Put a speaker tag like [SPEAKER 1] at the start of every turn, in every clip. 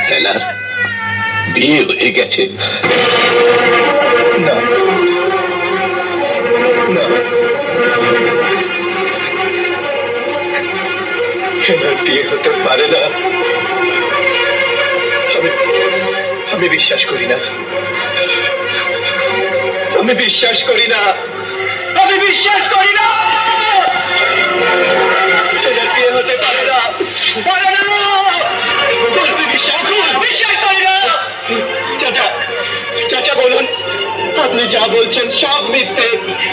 [SPEAKER 1] হেলার বিয়ে হয়ে গেছে। না না, হেলার বিয়ে হতে পারে না। আমি বিশ্বাস করি না, আমি বিশ্বাস করি না, আমি বিশ্বাস করি না। হেলার বিয়ে হতে পারে না, পারে না। বিশ্বাস করি না। চাচা, চাচা বলুন, আপনি যা বলছেন সব মিথ্যে।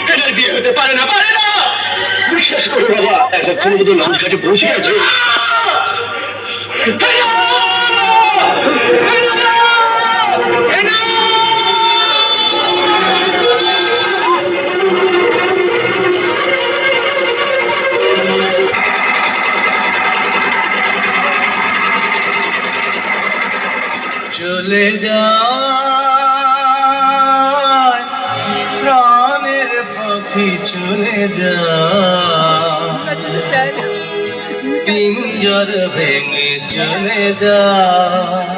[SPEAKER 1] হেলার বিয়ে হতে পারে না, পারে না। বিশ্বাস করুন বাবা, এতক্ষণ বোধ লঞ্চ ঘাটে পৌঁছে গেছে।
[SPEAKER 2] চলে যায় প্রাণের পাখি, চলে যায় পিঞ্জর ভেঙে, চলে যায়।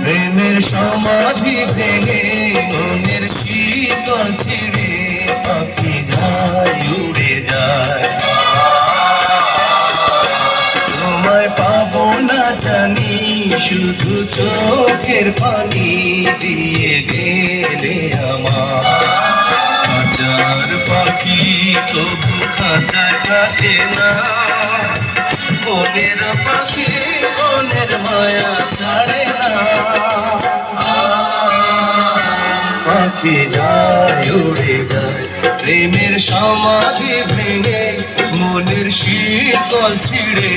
[SPEAKER 2] প্রেমের সমাধি ভেঙে মনের শীতল ছিঁড়ে পাখি যায়, উড়ে যায়। তোমায় পাবো না জানি, শুধু চোখের পানি দিয়ে গেলে আমার। হাজার পাখি তবু খাঁচায় থাকে না, বনের পাখি বনের মায়া ছাড়ে না। পাখি যায়, উড়ে যায় প্রেমের সমাধি ভেঙে মনের শীতল ছিঁড়ে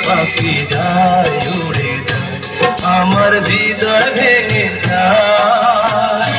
[SPEAKER 2] পাখি যায়, উড়ে যায় আমার হৃদয় ভেঙে যায়।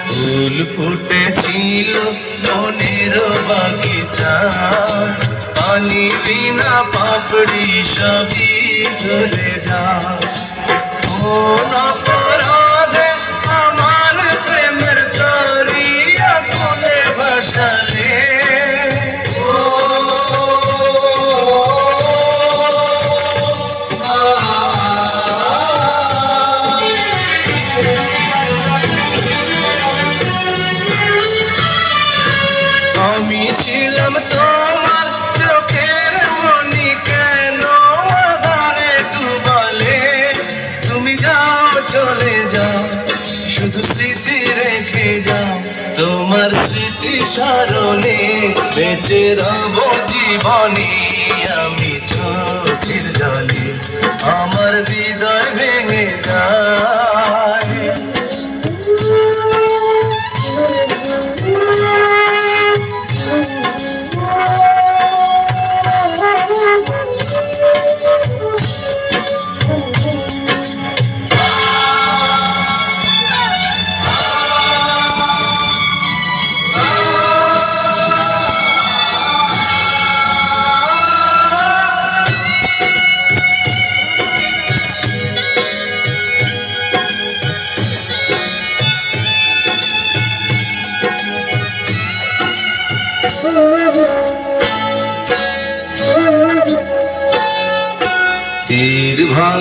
[SPEAKER 2] ফুল ফুটেছিল মনের বাগিচা, পানি বিনা পাপড়ি সবই ঝরে যায়। কোন অপরাধে আমার প্রেমের দরিয়া কোলে ভাসালে, আমি ছিলাম তোমার চোখের মনি, কেন আধারে ডুবালে। তুমি যাও, চলে যাও, শুধু স্মৃতি রেখে যাও। তোমার স্মৃতি স্মরণে বেঁচে রব জীবনে আমি চোখের জলে, আমার হৃদয় ভেঙে যায়।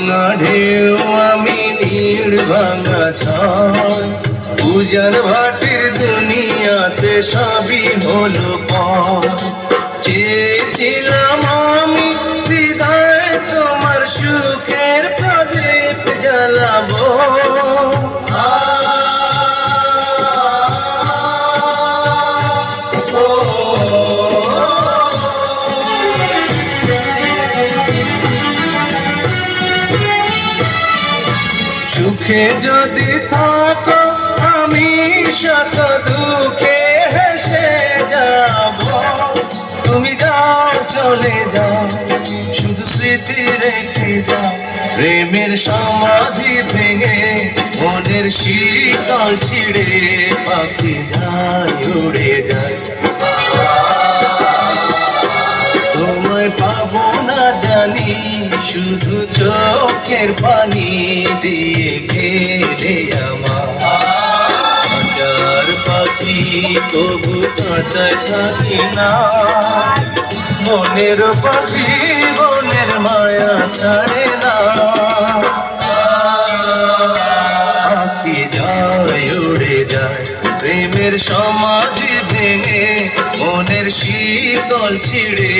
[SPEAKER 2] ভাঙা ঢেউ আমি নীড় ভাঙা ছয় উজান ভাটির দুনিয়াতে সবই হলো পর চেয়েছিলাম আমি হৃদয় তোমার সুখের প্রদীপ জ্বালাবো সুখে যদি থাকো আমি শত দুঃখে হেসে যাব তুমি যাও চলে যাও শুধু স্মৃতি রেখে যাও প্রেমের সমাধি ভেঙে মনের শীতল ছিঁড়ে পাখি যায় উড়ে যায় তোমায় পাবো না জানি শুধু চোখের পানি দিয়ে ঘেরে আমার হাজার পাখি তবু কাঁচায় থাকি না মনের পাখি মনের মায়া ছাড়ে না পাখি যায় উড়ে যায় প্রেমের সমাধি ভেঙে মনের শীতল ছিঁড়ে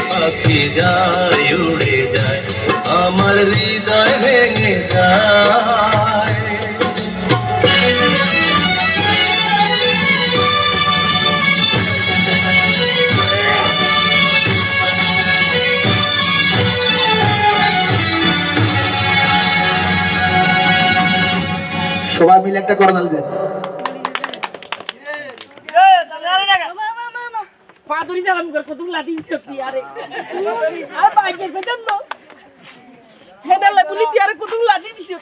[SPEAKER 2] পাখি যায় উড়ে যায় আমার হৃদয় ভেঙে যায়
[SPEAKER 3] সবাই মিলে একটা করতাল দেন
[SPEAKER 4] পাদুরি জালাম করে কত লাঠি দিছি আরে আর বাইকে কত নো হেডালে বলি তুই আরে কত লাঠি দিছি